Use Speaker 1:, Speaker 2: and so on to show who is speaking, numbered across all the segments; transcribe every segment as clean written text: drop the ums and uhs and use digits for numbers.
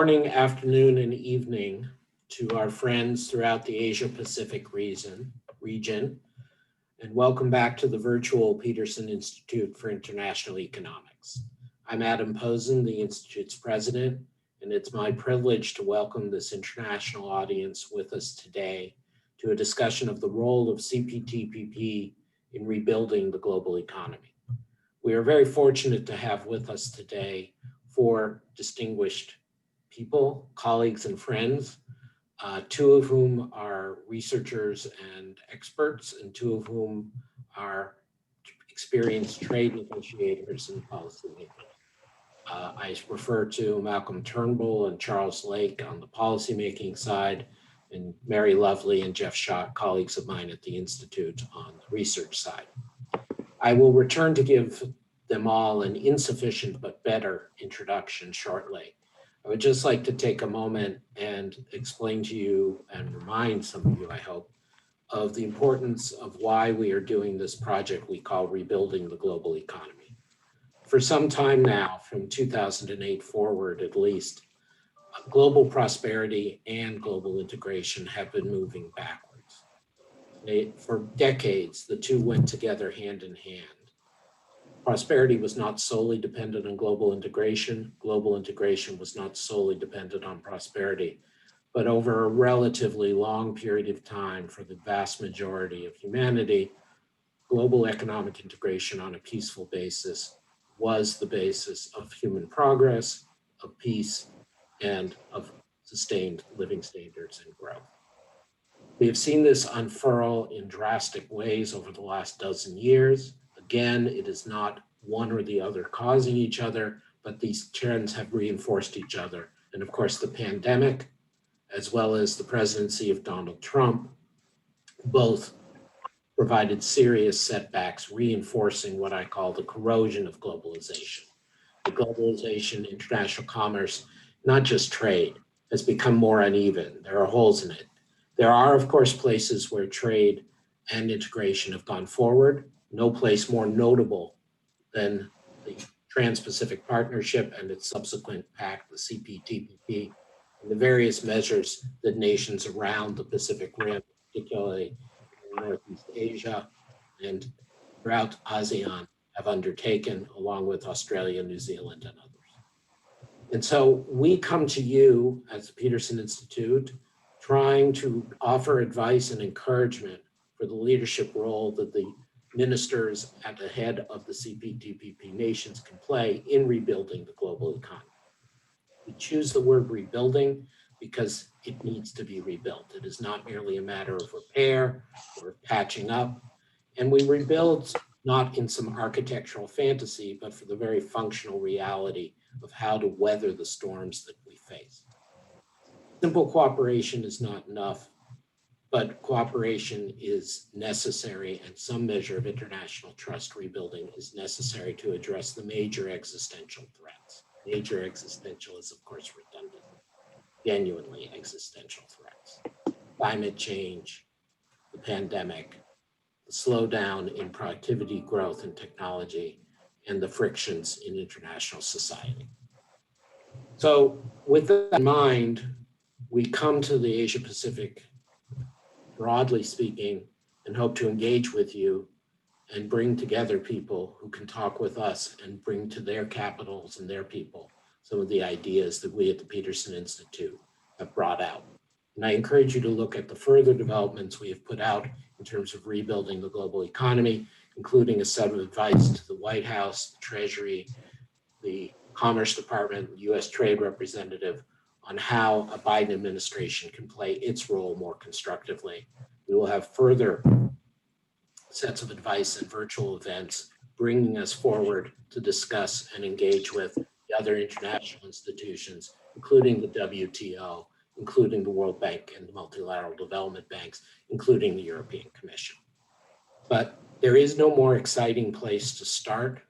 Speaker 1: Morning, afternoon, and evening to our friends throughout the Asia-Pacific region, and welcome back to the virtual Peterson Institute for International Economics. I'm Adam Posen, the Institute's president, and it's my privilege to welcome this international audience with us today to a discussion of the role of CPTPP in rebuilding the global economy. We are very fortunate to have with us today four distinguished people, colleagues, and friends, two of whom are researchers and experts, and two of whom are experienced trade negotiators and policymakers. I refer to Malcolm Turnbull and Charles Lake on the policymaking side, and Mary Lovely and Jeff Schott, colleagues of mine at the Institute, on the research side. I will return to give them all an insufficient but better introduction shortly. I would just like to take a moment and explain to you and remind some of you, I hope, of the importance of why we are doing this project we call Rebuilding the Global Economy. For some time now, from 2008 forward at least, global prosperity and global integration have been moving backwards. For decades, the two went together hand in hand. Prosperity was not solely dependent on global integration. Global integration was not solely dependent on prosperity. But over a relatively long period of time, for the vast majority of humanity, global economic integration on a peaceful basis was the basis of human progress, of peace, and of sustained living standards and growth. We have seen this unfurl in drastic ways over the last dozen years. Again, it is not one or the other causing each other, but these trends have reinforced each other. And of course, the pandemic, as well as the presidency of Donald Trump, both provided serious setbacks, reinforcing what I call the corrosion of globalization. The globalization, international commerce, not just trade, has become more uneven. There are holes in it. There are, of course, places where trade and integration have gone forward. No place more notable than the Trans-Pacific Partnership and its subsequent pact, the CPTPP, and the various measures that nations around the Pacific Rim, particularly in Northeast Asia and throughout ASEAN, have undertaken, along with Australia, New Zealand, and others. And so we come to you as the Peterson Institute trying to offer advice and encouragement for the leadership role that the ministers at the head of the CPTPP nations can play in rebuilding the global economy. We choose the word rebuilding because it needs to be rebuilt. It is not merely a matter of repair or patching up. And we rebuild not in some architectural fantasy, but for the very functional reality of how to weather the storms that we face. Simple cooperation is not enough, but cooperation is necessary, and some measure of international trust rebuilding is necessary to address the major existential threats. Major existential is, of course, redundant, genuinely existential threats. Climate change, the pandemic, the slowdown in productivity growth and technology, and the frictions in international society. So with that in mind, we come to the Asia-Pacific, broadly speaking, and hope to engage with you and bring together people who can talk with us and bring to their capitals and their people some of the ideas that we at the Peterson Institute have brought out. And I encourage you to look at the further developments we have put out in terms of rebuilding the global economy, including a set of advice to the White House, the Treasury, the Commerce Department, US Trade Representative, on how a Biden administration can play its role more constructively. We will have further sets of advice and virtual events bringing us forward to discuss and engage with the other international institutions, including the WTO, including the World Bank and the multilateral development banks, including the European Commission. But there is no more exciting place to start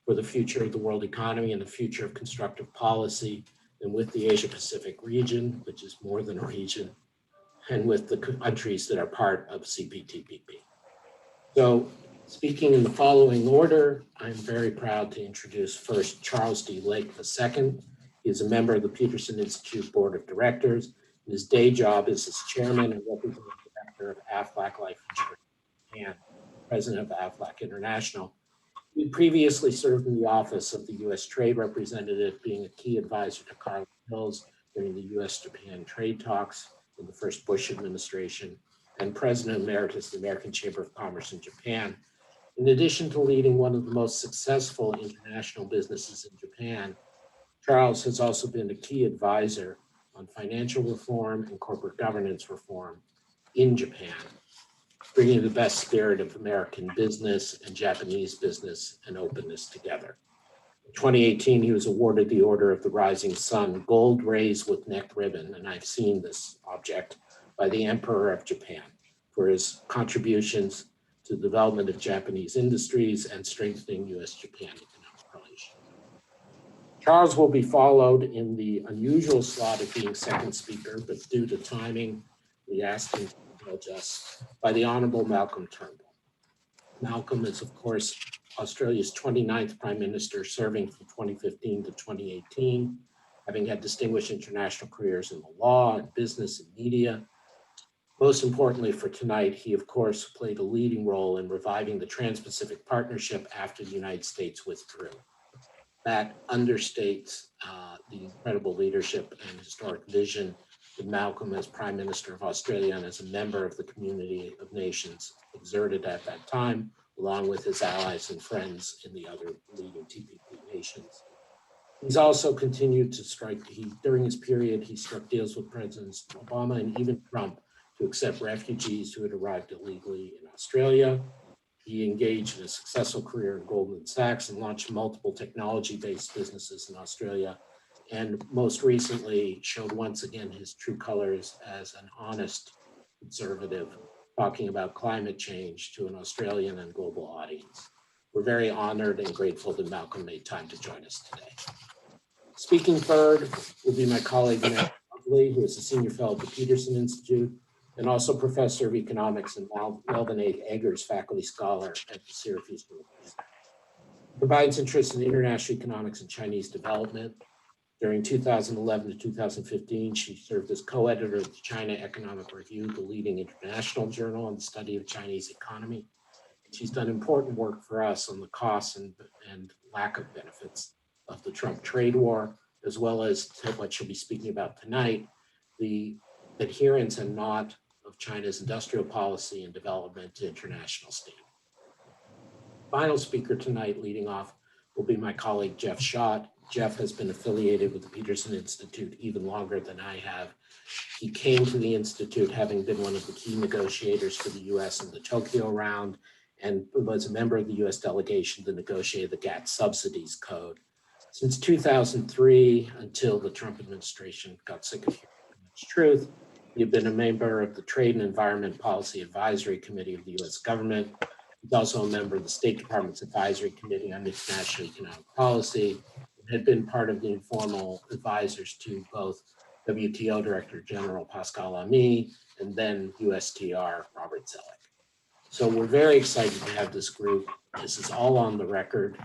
Speaker 1: for the future of the world economy and the future of constructive policy than with the Asia-Pacific region, which is more than a region, and with the countries that are part of CPTPP. So speaking in the following order, I'm very proud to introduce first Charles D. Lake II, He is a member of the Peterson Institute Board of Directors, and his day job is as chairman and representative director of Aflac Life Insurance Japan, president of Aflac International. He previously served in the office of the U.S. Trade Representative, being a key advisor to Carl Hills during the U.S.-Japan trade talks in the first Bush administration, and president emeritus of the American Chamber of Commerce in Japan. In addition to leading one of the most successful international businesses in Japan, Charles has also been a key advisor on financial reform and corporate governance reform in Japan, bringing the best spirit of American business and Japanese business and openness together. In 2018, he was awarded the Order of the Rising Sun, gold raised with neck ribbon, and I've seen this object, by the Emperor of Japan for his contributions to the development of Japanese industries and strengthening U.S.-Japan economic relations. Charles will be followed in the unusual slot of being second speaker, but due to timing, we asked him to indulge us, by the Honorable Malcolm Turnbull. Malcolm is, of course, Australia's 29th Prime Minister, serving from 2015 to 2018, having had distinguished international careers in the law and business and media. Most importantly for tonight, he, of course, played a leading role in reviving the Trans-Pacific Partnership after the United States withdrew. That understates the incredible leadership and historic vision that Malcolm, as Prime Minister of Australia and as a member of the community of nations, exerted at that time, along with his allies and friends in the other leading TPP nations. He's also continued to strike, during his period, he struck deals with Presidents Obama and even Trump to accept refugees who had arrived illegally in Australia. He engaged in a successful career in Goldman Sachs and launched multiple technology-based businesses in Australia, and most recently showed once again his true colors as an honest conservative, talking about climate change to an Australian and global audience. We're very honored and grateful that Malcolm made time to join us today. Speaking third will be my colleague, Matt Buckley, who is a senior fellow at the Peterson Institute and also professor of economics and Melvin A. Eggers faculty scholar at the Syracuse University. He provides interest in international economics and Chinese development. During 2011 to 2015, she served as co-editor of the China Economic Review, the leading international journal on the study of Chinese economy. She's done important work for us on the costs and lack of benefits of the Trump trade war, as well as what she'll be speaking about tonight, the adherence and not of China's industrial policy and development to international standards. Final speaker tonight, leading off, will be my colleague, Jeff Schott. Jeff has been affiliated with the Peterson Institute even longer than I have. He came to the Institute having been one of the key negotiators for the US in the Tokyo round and was a member of the US delegation to negotiate the GATT subsidies code. Since 2003, until the Trump administration got sick of hearing much truth, he had been a member of the Trade and Environment Policy Advisory Committee of the US government. He's also a member of the State Department's Advisory Committee on International Economic Policy, and had been part of the informal advisors to both WTO Director General Pascal Lamy and then USTR Robert Zoellick. So we're very excited to have this group. This is all on the record.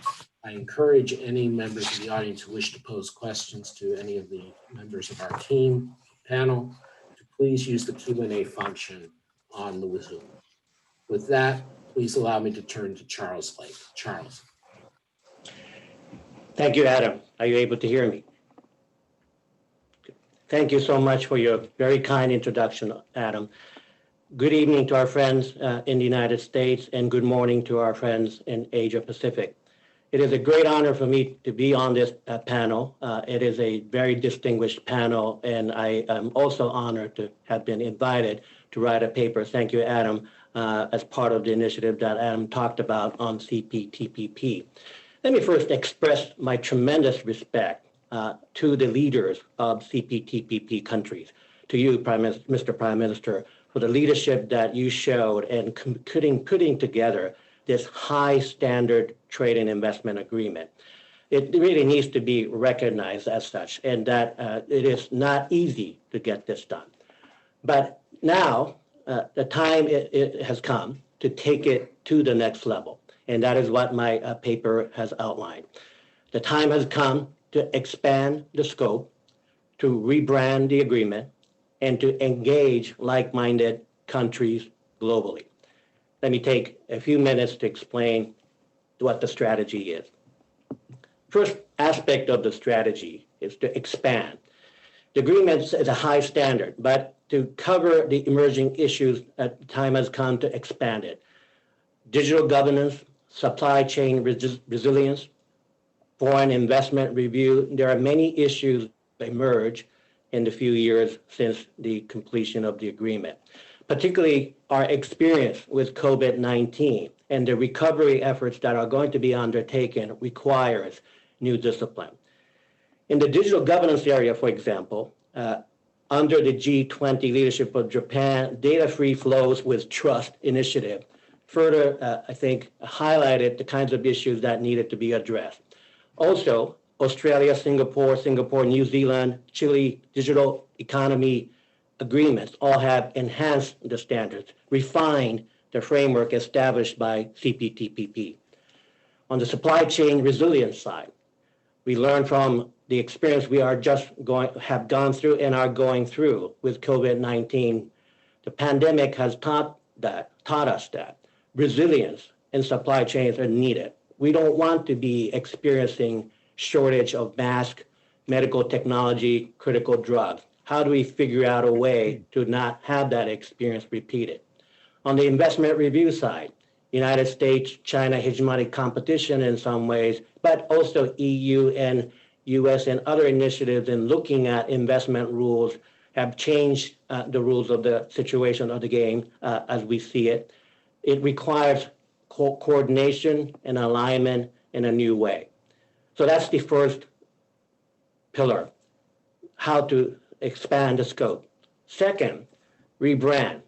Speaker 1: I encourage any members of the audience who wish to pose questions to any of the members of our team panel to please use the Q&A function on the Zoom. With that, please allow me to turn to Charles Lake. Charles.
Speaker 2: Thank you, Adam. Are you able to hear me? Thank you so much for your very kind introduction, Adam. Good evening to our friends in the United States, and good morning to our friends in Asia Pacific. It is a great honor for me to be on this panel. It is a very distinguished panel, and I am also honored to have been invited to write a paper. Thank you, Adam, as part of the initiative that Adam talked about on CPTPP. Let me first express my tremendous respect to the leaders of CPTPP countries, to you, Mr. Prime Minister, for the leadership that you showed in putting together this high standard trade and investment agreement. It really needs to be recognized as such, and that it is not easy to get this done. But now the time it has come to take it to the next level, and that is what my paper has outlined. The time has come to expand the scope, to rebrand the agreement, and to engage like-minded countries globally. Let me take a few minutes to explain what the strategy is. First aspect of the strategy is to expand. The agreement is a high standard, but to cover the emerging issues, the time has come to expand it. Digital governance, supply chain resilience, foreign investment review. There are many issues that emerge in the few years since the completion of the agreement, particularly our experience with COVID-19 and the recovery efforts that are going to be undertaken requires new discipline. In the digital governance area, for example, under the G20 leadership of Japan, data free flows with trust initiative further, I think, highlighted the kinds of issues that needed to be addressed. Also, Australia, Singapore, New Zealand, Chile digital economy agreements all have enhanced the standards, refined the framework established by CPTPP. On the supply chain resilience side, we learned from the experience we have gone through and are going through with COVID-19. The pandemic has taught us that resilience in supply chains are needed. We don't want to be experiencing shortage of masks, medical technology, critical drugs. How do we figure out a way to not have that experience repeated? On the investment review side, United States, China hegemonic competition in some ways, but also EU and US and other initiatives in looking at investment rules have changed the rules of the situation of the game as we see it. It requires coordination and alignment in a new way. So that's the first pillar, how to expand the scope. Second, rebrand.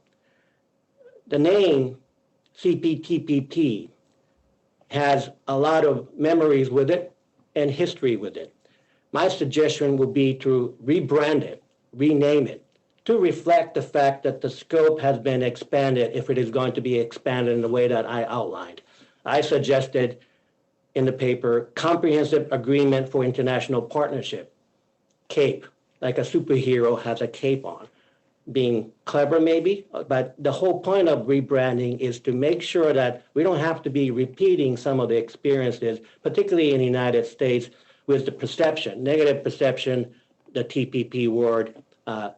Speaker 2: The name CPTPP has a lot of memories with it and history with it. My suggestion would be to rebrand it, rename it, to reflect the fact that the scope has been expanded if it is going to be expanded in the way that I outlined. I suggested in the paper, Comprehensive Agreement for International Partnership, CAPE, like a superhero has a cape on. Being clever maybe, but the whole point of rebranding is to make sure that we don't have to be repeating some of the experiences, particularly in the United States, with the perception, negative perception, the TPP word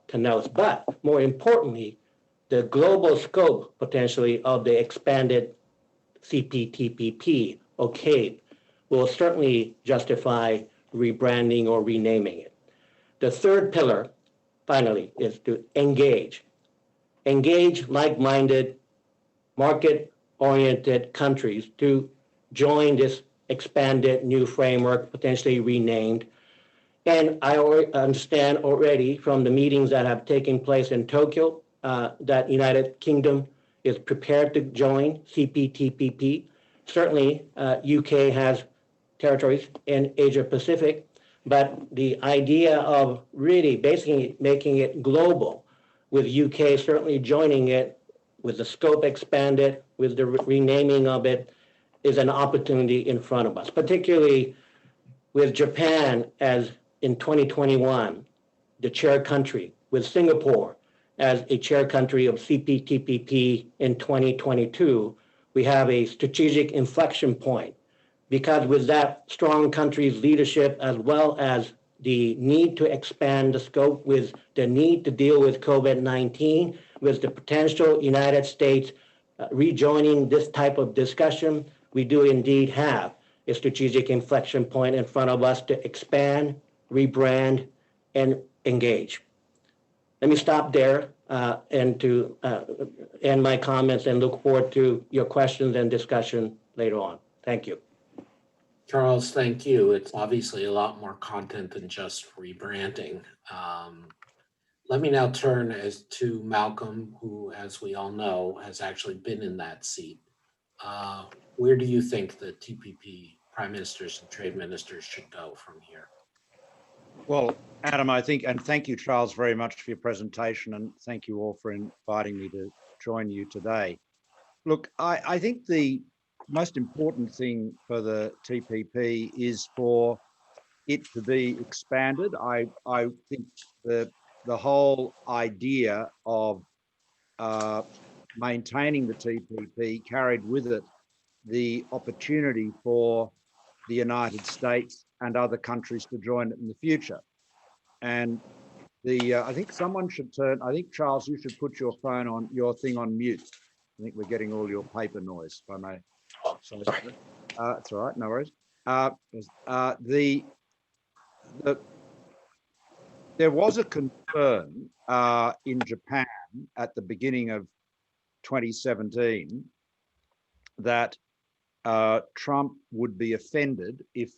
Speaker 2: connotes. But more importantly, the global scope potentially of the expanded CPTPP or CAPE will certainly justify rebranding or renaming it. The third pillar, finally, is to engage. Engage like-minded, market-oriented countries to join this expanded new framework, potentially renamed. And I understand already from the meetings that have taken place in Tokyo that United Kingdom is prepared to join CPTPP. Certainly, UK has territories in Asia Pacific, but the idea of really basically making it global, with UK certainly joining it, with the scope expanded, with the renaming of it, is an opportunity in front of us, particularly with Japan as in 2021, the chair country, with Singapore as a chair country of CPTPP in 2022, we have a strategic inflection point. Because with that strong country's leadership, as well as the need to expand the scope, with the need to deal with COVID-19, with the potential United States rejoining this type of discussion, we do indeed have a strategic inflection point in front of us to expand, rebrand, and engage. Let me stop there and to end my comments and look forward to your questions and discussion later on. Thank you.
Speaker 1: Charles, thank you. It's obviously a lot more content than just rebranding. Let me now turn to Malcolm, who, as we all know, has actually been in that seat. Where do you think the TPP prime ministers and trade ministers should go from here?
Speaker 3: Well, Adam, I think, and thank you, Charles, very much for your presentation, and thank you all for inviting me to join you today. Look, I think the most important thing for the TPP is for it to be expanded. I think the whole idea of maintaining the TPP carried with it the opportunity for the United States and other countries to join it in the future. And I think someone should turn, I think, Charles, you should put your phone on, your thing on mute. I think we're getting all your paper noise, if I may. So, it's all right, no worries. There was a concern in Japan at the beginning of 2017 that Trump would be offended if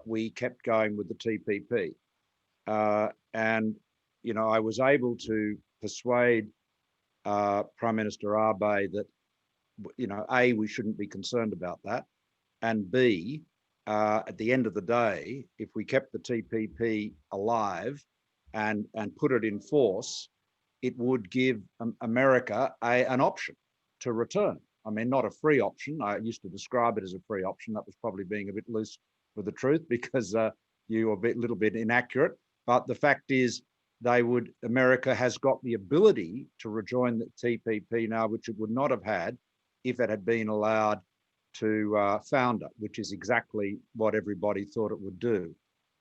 Speaker 3: we kept going with the TPP. And, you know, I was able to persuade Prime Minister Abe that, you know, A, we shouldn't be concerned about that. And B, at the end of the day, if we kept the TPP alive and put it in force, it would give America an option to return. I mean, not a free option. I used to describe it as a free option. That was probably being a bit loose with the truth because you were a little bit inaccurate. But the fact is, America has got the ability to rejoin the TPP now, which it would not have had if it had been allowed to founder, which is exactly what everybody thought it would do.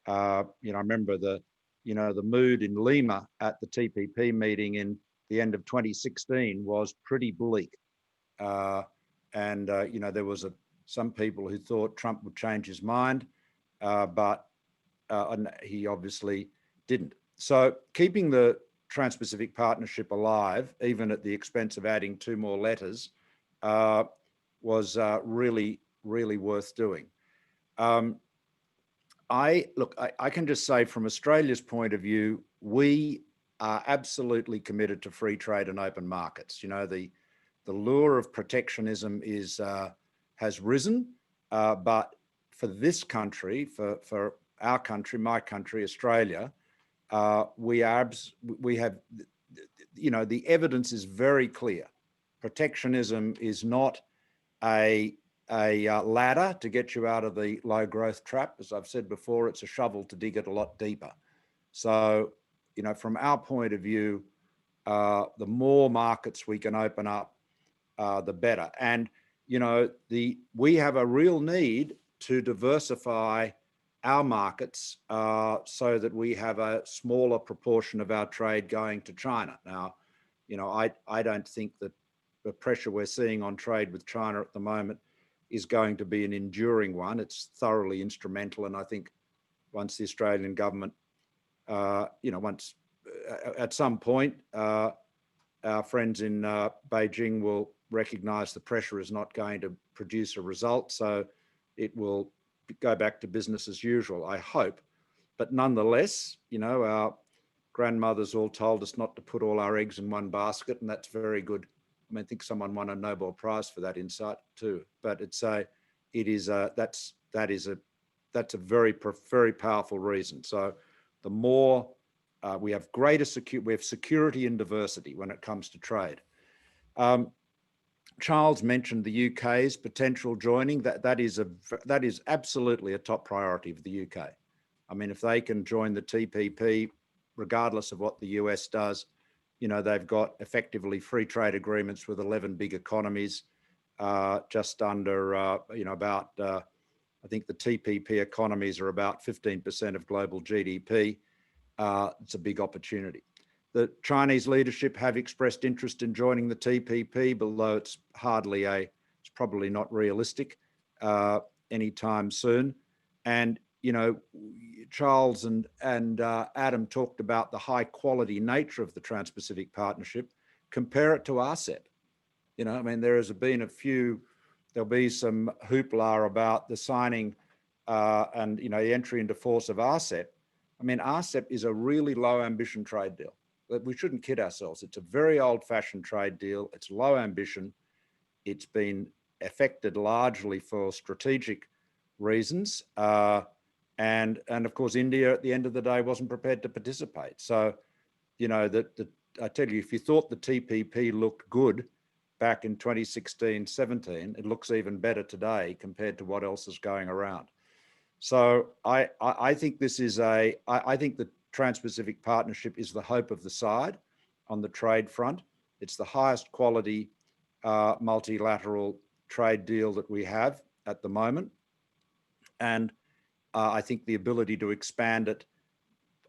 Speaker 3: You know, I remember the mood in Lima at the TPP meeting in the end of 2016 was pretty bleak. You know, there was some people who thought Trump would change his mind, but he obviously didn't. So keeping the Trans-Pacific Partnership alive, even at the expense of adding 2 more letters, was really, really worth doing. I can just say from Australia's point of view, we are absolutely committed to free trade and open markets. You know, the lure of protectionism has risen, but for this country, for our country, my country, Australia, we have, you know, the evidence is very clear. Protectionism is not a ladder to get you out of the low growth trap. As I've said before, it's a shovel to dig it a lot deeper. So, you know, from our point of view, the more markets we can open up, the better. And, you know, we have a real need to diversify our markets so that we have a smaller proportion of our trade going to China. Now, you know, I don't think that the pressure we're seeing on trade with China at the moment is going to be an enduring one. It's thoroughly instrumental. And I think once the Australian government, you know, once at some point, our friends in Beijing will recognize the pressure is not going to produce a result. So it will go back to business as usual, I hope. But nonetheless, you know, our grandmothers all told us not to put all our eggs in one basket, and that's very good. I mean, I think someone won a Nobel Prize for that insight too. But that's a very powerful reason. So the more we have security and diversity when it comes to trade. Charles mentioned the UK's potential joining. That is absolutely a top priority of the UK. I mean, if they can join the TPP, regardless of what the US does, you know, they've got effectively free trade agreements with 11 big economies, just under, you know, about, I think the TPP economies are about 15% of global GDP. It's a big opportunity. The Chinese leadership have expressed interest in joining the TPP, although it's probably not realistic anytime soon. And, you know, Charles and Adam talked about the high quality nature of the Trans-Pacific Partnership. Compare it to RCEP. You know, I mean, there'll be some hoopla about the signing and, you know, the entry into force of RCEP. I mean, RCEP is a really low ambition trade deal. We shouldn't kid ourselves. It's a very old-fashioned trade deal. It's low ambition. It's been effected largely for strategic reasons. And of course, India at the end of the day wasn't prepared to participate. So, you know, I tell you, if you thought the TPP looked good back in 2016, 17, it looks even better today compared to what else is going around. So I think this is I think the Trans-Pacific Partnership is the hope of the side on the trade front. It's the highest quality multilateral trade deal that we have at the moment. And I think the ability to expand it,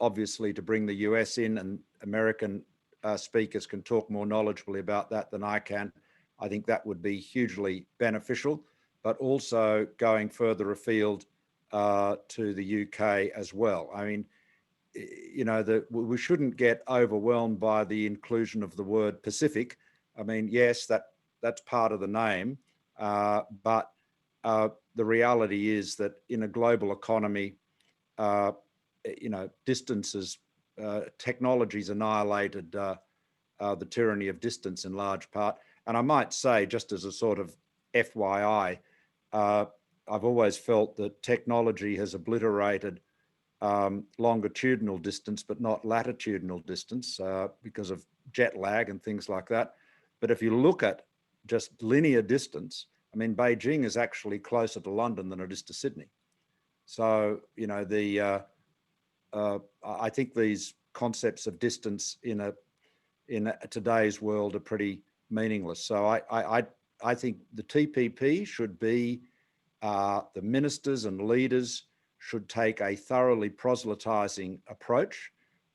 Speaker 3: obviously to bring the US in, and American speakers can talk more knowledgeably about that than I can. I think that would be hugely beneficial, but also going further afield to the UK as well. I mean, you know, we shouldn't get overwhelmed by the inclusion of the word Pacific. I mean, yes, that's part of the name, but the reality is that in a global economy, you know, distances, technology's annihilated the tyranny of distance in large part. And I might say, just as a sort of FYI, I've always felt that technology has obliterated longitudinal distance, but not latitudinal distance because of jet lag and things like that. But if you look at just linear distance, I mean, Beijing is actually closer to London than it is to Sydney. So, you know, I think these concepts of distance in today's world are pretty meaningless. So I think the TPP should be, the ministers and leaders should take a thoroughly proselytizing approach.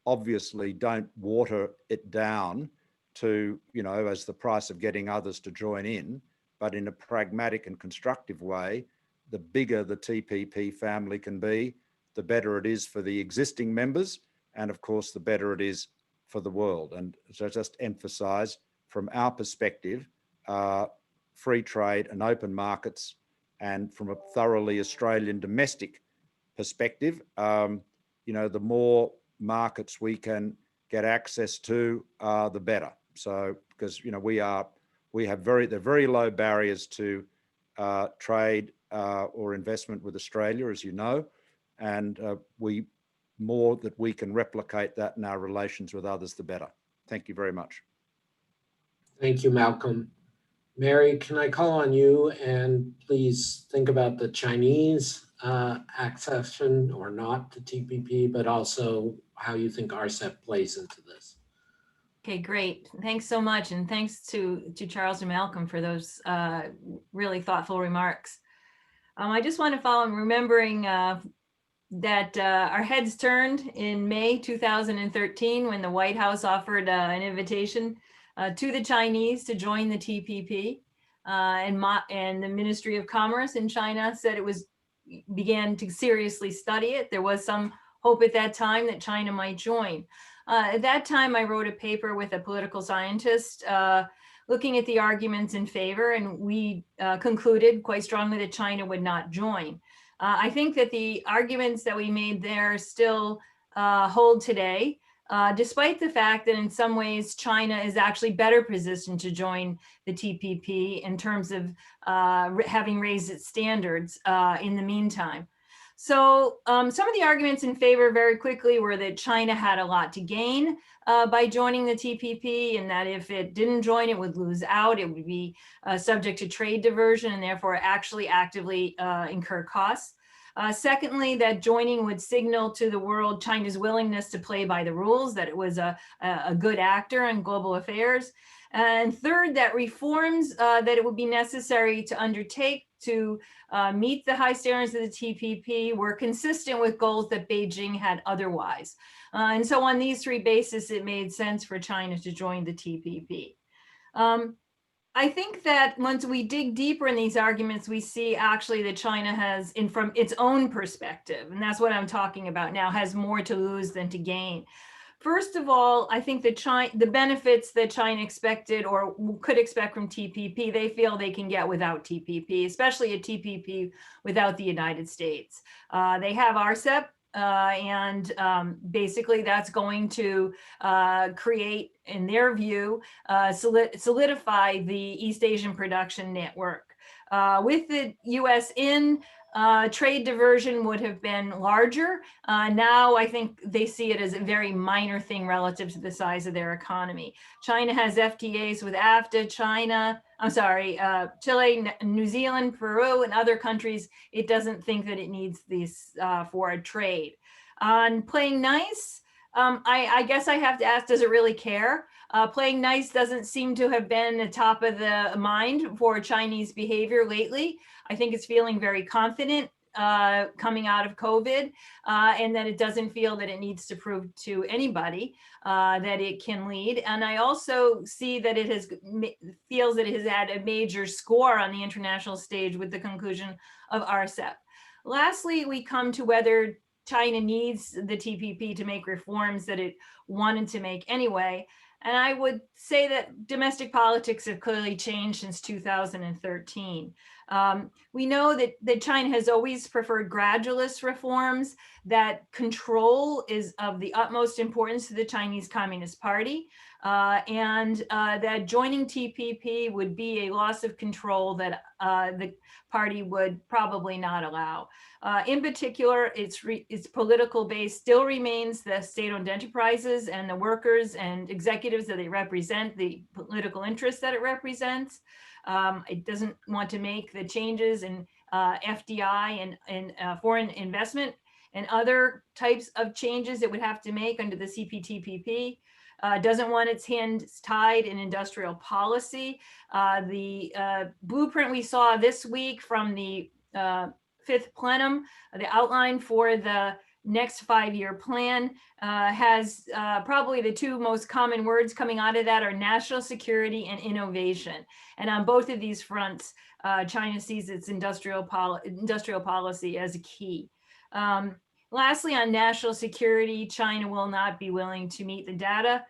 Speaker 3: Obviously, don't water it down to, you know, as the price of getting others to join in, but in a pragmatic and constructive way. The bigger the TPP family can be, the better it is for the existing members, and of course, the better it is for the world. And so just emphasize, from our perspective, free trade and open markets, and from a thoroughly Australian domestic perspective, you know, the more markets we can get access to, the better. So, because, you know, we have very low barriers to trade or investment with Australia, as you know, and more that we can replicate that in our relations with others, the better. Thank you very much.
Speaker 1: Thank you, Malcolm. Mary, can I call on you and please think about the Chinese accession or not to TPP, but also how you think RCEP plays into this.
Speaker 4: Okay, great. Thanks so much. And thanks to Charles and Malcolm for those really thoughtful remarks. I just want to follow, remembering that our heads turned in May 2013 when the White House offered an invitation to the Chinese to join the TPP, and the Ministry of Commerce in China said began to seriously study it. There was some hope at that time that China might join. At that time, I wrote a paper with a political scientist looking at the arguments in favor, and we concluded quite strongly that China would not join. I think that the arguments that we made there still hold today, despite the fact that in some ways China is actually better positioned to join the TPP in terms of having raised its standards in the meantime. So some of the arguments in favor very quickly were that China had a lot to gain by joining the TPP, and that if it didn't join, it would lose out. It would be subject to trade diversion and therefore actually actively incur costs. Secondly, that joining would signal to the world China's willingness to play by the rules, that it was a good actor in global affairs. And third, that reforms that it would be necessary to undertake to meet the high standards of the TPP were consistent with goals that Beijing had otherwise. And so on these three bases, it made sense for China to join the TPP. I think that once we dig deeper in these arguments, we see actually that China has, from its own perspective, and that's what I'm talking about now, has more to lose than to gain. First of all, I think that the benefits that China expected or could expect from TPP, they feel they can get without TPP, especially a TPP without the United States. They have RCEP, and basically that's going to create, in their view, solidify the East Asian production network. With the US in, trade diversion would have been larger. Now I think they see it as a very minor thing relative to the size of their economy. China has FTAs with AFTA, Chile, New Zealand, Peru, and other countries. It doesn't think that it needs these for a trade. On playing nice, I guess I have to ask, does it really care? Playing nice doesn't seem to have been the top of the mind for Chinese behavior lately. I think it's feeling very confident coming out of COVID, and that it doesn't feel that it needs to prove to anybody that it can lead. And I also see that it feels that it has had a major score on the international stage with the conclusion of RCEP. Lastly, we come to whether China needs the TPP to make reforms that it wanted to make anyway. And I would say that domestic politics have clearly changed since 2013. We know that China has always preferred gradualist reforms, that control is of the utmost importance to the Chinese Communist Party, and that joining TPP would be a loss of control that the party would probably not allow. In particular, its political base still remains the state-owned enterprises and the workers and executives that they represent, the political interests that it represents. It doesn't want to make the changes in FDI and foreign investment and other types of changes it would have to make under the CPTPP. Doesn't want its hands tied in industrial policy. The blueprint we saw this week from the fifth plenum, the outline for the next 5-year plan has probably the two most common words coming out of that are national security and innovation. And on both of these fronts, China sees its industrial policy as a key. Lastly, on national security, China will not be willing to meet the data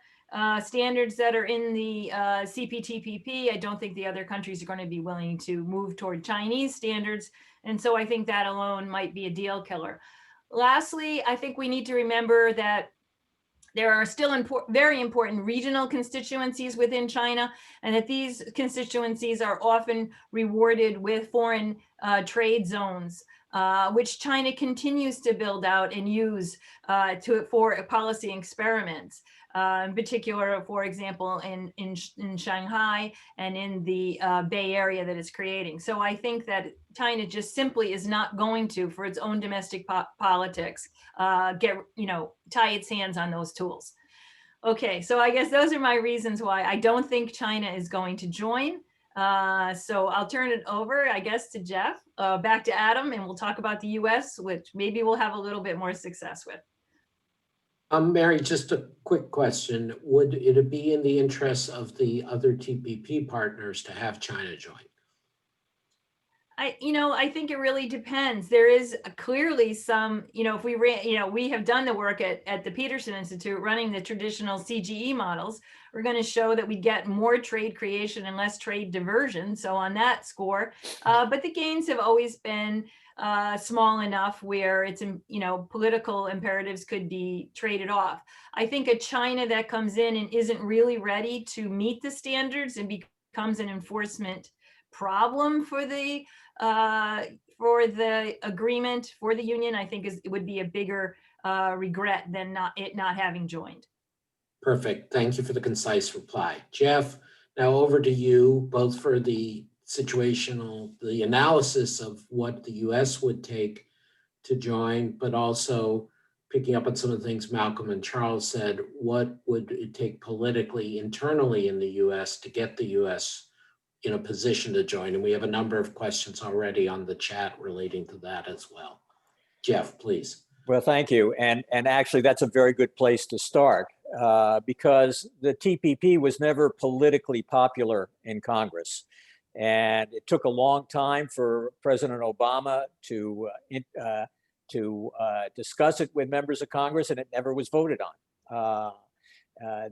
Speaker 4: standards that are in the CPTPP. I don't think the other countries are going to be willing to move toward Chinese standards. And so I think that alone might be a deal killer. Lastly, I think we need to remember that there are still very important regional constituencies within China, and that these constituencies are often rewarded with foreign trade zones, which China continues to build out and use for policy experiments. In particular, for example, in Shanghai and in the Bay Area that it's creating. So I think that China just simply is not going to, for its own domestic politics, tie its hands on those tools. Okay, so I guess those are my reasons why I don't think China is going to join. So I'll turn it over, I guess, to Jeff, back to Adam, and we'll talk about the US, which maybe we'll have a little bit more success with.
Speaker 1: Mary, just a quick question. Would it be in the interests of the other TPP partners to have China join?
Speaker 4: I think it really depends. There is clearly some, if we we have done the work at the Peterson Institute running the traditional CGE models. We're going to show that we get more trade creation and less trade diversion. So on that score, but the gains have always been small enough where it's, political imperatives could be traded off. I think a China that comes in and isn't really ready to meet the standards and becomes an enforcement problem for the agreement, for the union, I think it would be a bigger regret than not having joined.
Speaker 1: Perfect. Thank you for the concise reply. Jeff, now over to you, both for the the analysis of what the US would take to join, but also picking up on some of the things Malcolm and Charles said, what would it take politically, internally in the US to get the US in a position to join? And we have a number of questions already on the chat relating to that as well. Jeff, please.
Speaker 5: Well, thank you. And actually, that's a very good place to start because the TPP was never politically popular in Congress. And it took a long time for President Obama to discuss it with members of Congress, and it never was voted on.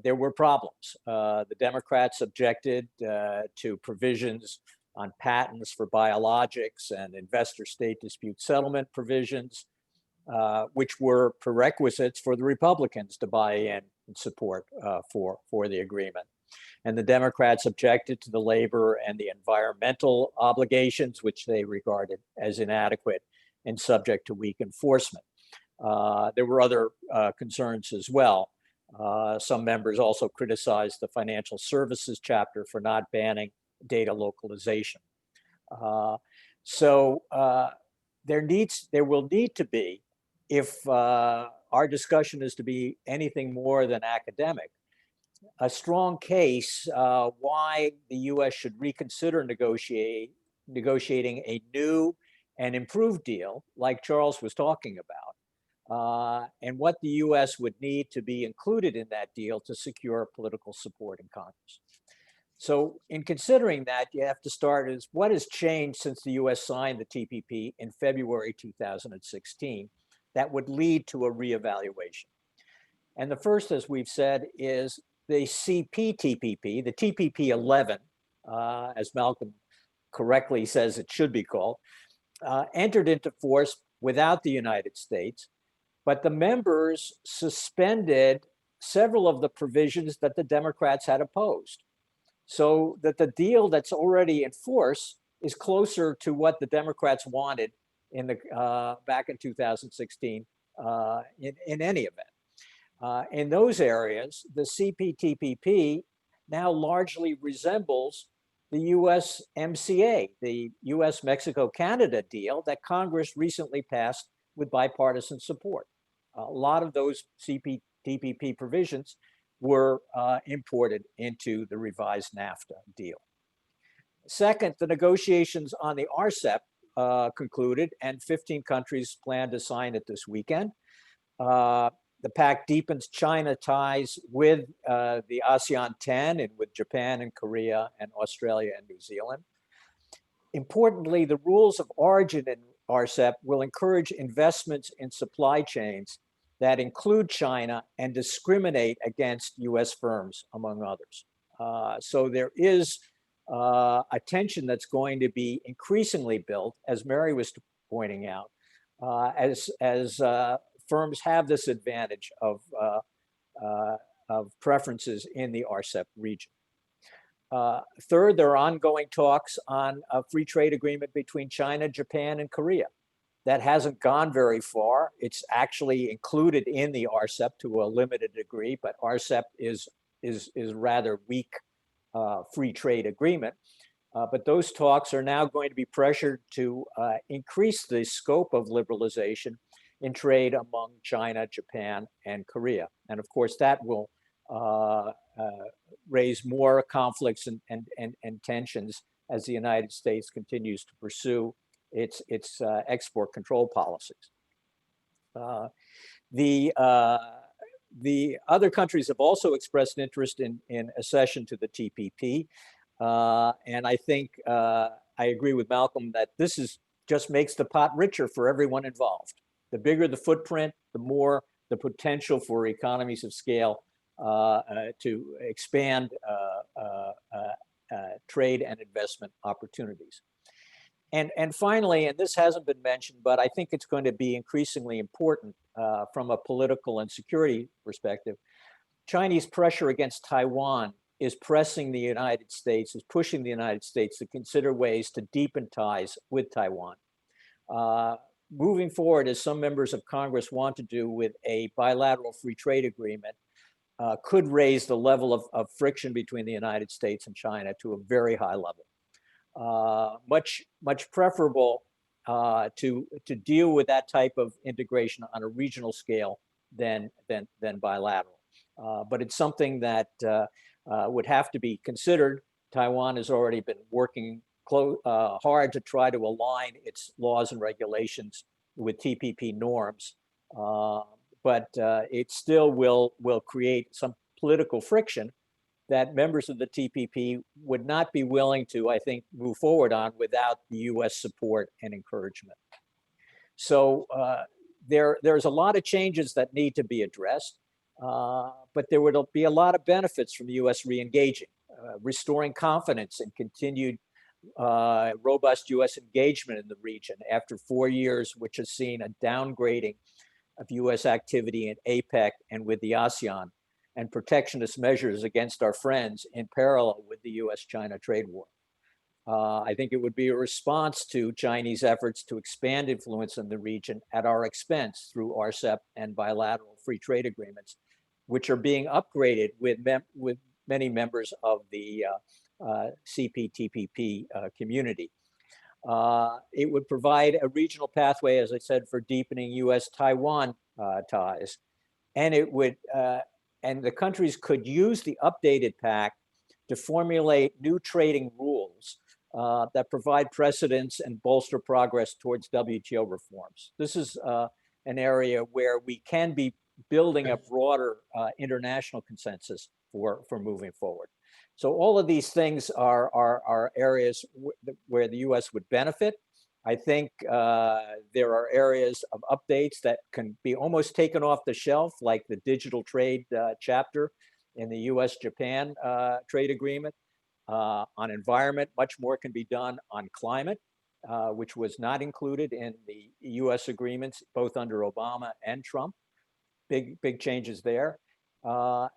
Speaker 5: There were problems. The Democrats objected to provisions on patents for biologics and investor state dispute settlement provisions, which were prerequisites for the Republicans to buy in and support for the agreement. And the Democrats objected to the labor and the environmental obligations, which they regarded as inadequate. and subject to weak enforcement. There were other concerns as well. Some members also criticized the financial services chapter for not banning data localization. There will need to be, if our discussion is to be anything more than academic, a strong case why the U.S. should reconsider negotiating a new and improved deal, like Charles was talking about, and what the U.S. would need to be included in that deal to secure political support in Congress. So in considering that, you have to start as what has changed since the U.S. signed the TPP in February 2016 that would lead to a reevaluation. And the first, as we've said, is the CPTPP, the TPP 11, as Malcolm correctly says it should be called, entered into force without the United States, but the members suspended several of the provisions that the Democrats had opposed, so that the deal that's already in force is closer to what the Democrats wanted in the back in 2016 in any event. In those areas, the CPTPP now largely resembles the USMCA, the US-Mexico-Canada deal that Congress recently passed with bipartisan support. A lot of those CPTPP provisions were imported into the revised NAFTA deal. Second, the negotiations on the RCEP concluded, and 15 countries plan to sign it this weekend. The pact deepens China ties with the ASEAN 10 and with Japan and Korea and Australia and New Zealand. Importantly, the rules of origin in RCEP will encourage investments in supply chains that include China and discriminate against US firms, among others. So there is a tension that's going to be increasingly built, as Mary was pointing out, as firms have this advantage of preferences in the RCEP region. Third, there are ongoing talks on a free trade agreement between China, Japan, and Korea. That hasn't gone very far. It's actually included in the RCEP to a limited degree, but RCEP is rather weak free trade agreement. But those talks are now going to be pressured to increase the scope of liberalization in trade among China, Japan, and Korea. And of course, that will raise more conflicts and tensions as the United States continues to pursue its export control policies. The other countries have also expressed interest in accession to the TPP. And I think I agree with Malcolm that this just makes the pot richer for everyone involved. The bigger the footprint, the more the potential for economies of scale to expand trade and investment opportunities. And finally, and this hasn't been mentioned, but I think it's going to be increasingly important from a political and security perspective, Chinese pressure against Taiwan is pressing the United States, is pushing the United States to consider ways to deepen ties with Taiwan. Moving forward, as some members of Congress want to do with a bilateral free trade agreement, could raise the level of friction between the United States and China to a very high level. Much preferable to deal with that type of integration on a regional scale than bilateral. But it's something that would have to be considered. Taiwan has already been working hard to try to align its laws and regulations with TPP norms, but it still will create some political friction that members of the TPP would not be willing to, I think, move forward on without the US support and encouragement. So there's a lot of changes that need to be addressed, but there would be a lot of benefits from the US re-engaging, restoring confidence and continued robust US engagement in the region after 4 years, which has seen a downgrading of US activity in APEC and with the ASEAN, and protectionist measures against our friends in parallel with the US-China trade war. I think it would be a response to Chinese efforts to expand influence in the region at our expense through RCEP and bilateral free trade agreements, which are being upgraded with many members of the CPTPP community. It would provide a regional pathway, as I said, for deepening U.S.-Taiwan ties, and it would, and the countries could use the updated pact to formulate new trading rules that provide precedents and bolster progress towards WTO reforms. This is an area where we can be building a broader international consensus for moving forward. So all of these things are areas where the U.S. would benefit. I think there are areas of updates that can be almost taken off the shelf, like the digital trade chapter in the U.S.-Japan trade agreement. On environment, much more can be done on climate, which was not included in the U.S. agreements, both under Obama and Trump. Big changes there. Labor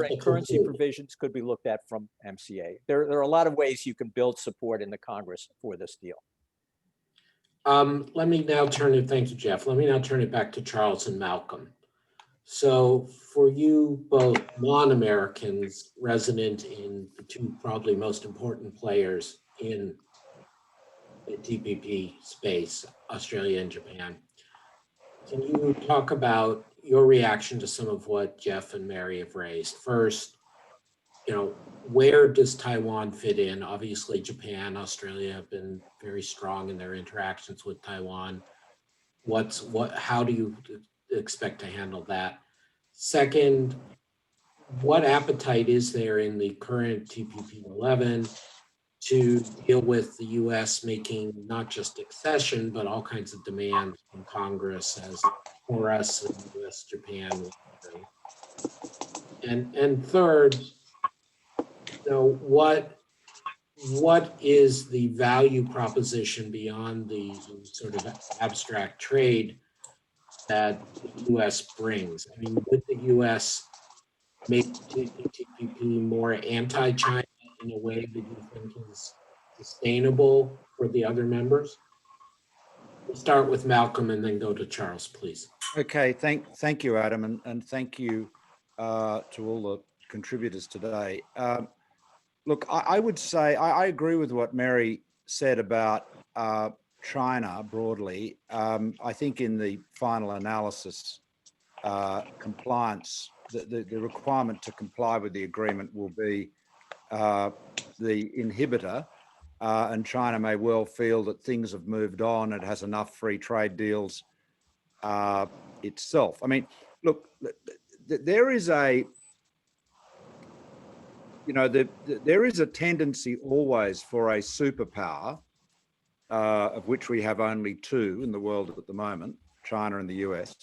Speaker 5: and currency provisions could be looked at from MCA. There are a lot of ways you can build support in the Congress for this deal.
Speaker 1: Let me now turn it, thank you, Jeff. Let me now turn it back to Charles and Malcolm. So for you both non-Americans resident in the two probably most important players in the TPP space, Australia and Japan, can you talk about your reaction to some of what Jeff and Mary have raised? First, where does Taiwan fit in? Obviously, Japan, Australia have been very strong in their interactions with Taiwan. How do you expect to handle that? Second, what appetite is there in the current TPP 11 to deal with the U.S. making not just accession, but all kinds of demands from Congress as for us and U.S. Japan? And third, what is the value proposition beyond the sort of abstract trade that the U.S. brings? I mean, would the U.S. make TPP more anti-China in a way that you think is sustainable for the other members? We'll start with Malcolm and then go to Charles, please.
Speaker 3: Okay, thank you, Adam, and thank you to all the contributors today. Look, I would say I agree with what Mary said about China broadly. I think in the final analysis, compliance, the requirement to comply with the agreement will be the inhibitor, and China may well feel that things have moved on. It has enough free trade deals itself. I mean, look, there is a there is a tendency always for a superpower, of which we have only two in the world at the moment, China and the US,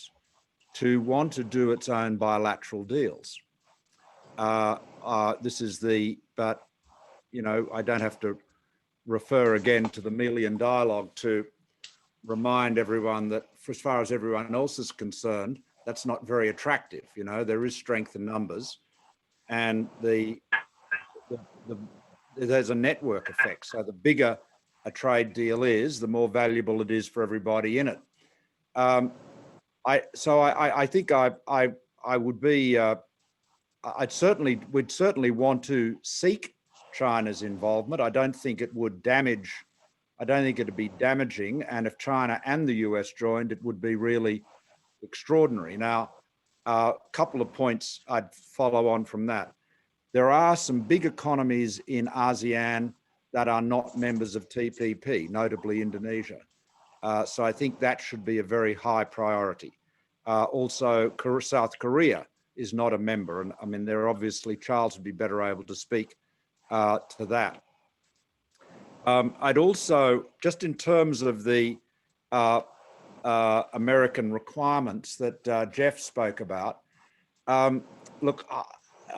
Speaker 3: to want to do its own bilateral deals. But I don't have to refer again to the Melian dialogue to remind everyone that, for as far as everyone else is concerned, that's not very attractive. There is strength in numbers, and there's a network effect. So the bigger a trade deal is, the more valuable it is for everybody in it. I think I would be. We'd certainly want to seek China's involvement. I don't think it would damage. I don't think it'd be damaging. And if China and the US joined, it would be really extraordinary. Now, a couple of points I'd follow on from that. There are some big economies in ASEAN that are not members of TPP, notably Indonesia. So I think that should be a very high priority. Also, South Korea is not a member. And I mean, Charles would be better able to speak to that. I'd also, just in terms of the American requirements that Jeff spoke about, look,